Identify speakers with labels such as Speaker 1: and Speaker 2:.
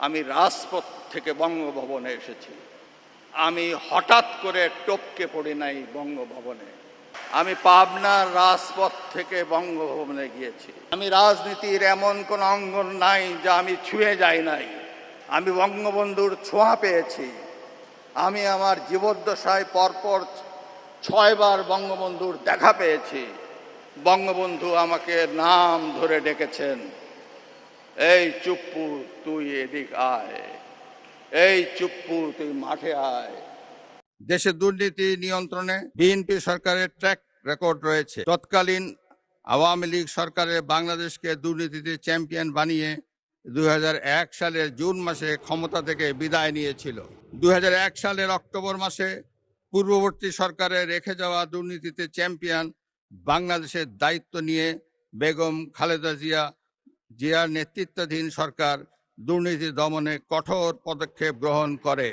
Speaker 1: আমি রাজপথ থেকে বঙ্গভবনে এসেছি। আমি হঠাৎ করে টপকে পড়ি নাই বঙ্গভবনে। আমি পাবনার রাজপথ থেকে বঙ্গভবনে গিয়েছি। আমি রাজনীতির এমন কোন অঙ্গন নাই যা আমি ছুঁয়ে যাই নাই। আমি বঙ্গবন্ধুর ছোঁয়া পেয়েছি। আমি আমার জীবদ্দশায় পরপর 6 বার বঙ্গবন্ধুর দেখা পেয়েছি। বঙ্গবন্ধু আমাকে নাম ধরে ডেকেছেন, এই চুপ্পু তুই এদিক আয়, এই চুপ্পু তুই মাঠে আয়। দেশে দুর্নীতি নিয়ন্ত্রণে বিএনপি সরকারের ট্র্যাক রেকর্ড রয়েছে। তৎকালীন আওয়ামী লীগ সরকারের বাংলাদেশকে দুর্নীতিতে চ্যাম্পিয়ন বানিয়ে 2001 সালের জুন মাসে ক্ষমতা থেকে বিদায় নিয়েছিল। 2001 সালের অক্টোবর মাসে পূর্ববর্তী সরকারে রেখে যাওয়া দুর্নীতিতে চ্যাম্পিয়ন বাংলাদেশের দায়িত্ব নিয়ে বেগম খালেদা জিয়ার নেতৃত্বাধীন সরকার দুর্নীতি দমনে কঠোর পদক্ষেপ গ্রহণ করে।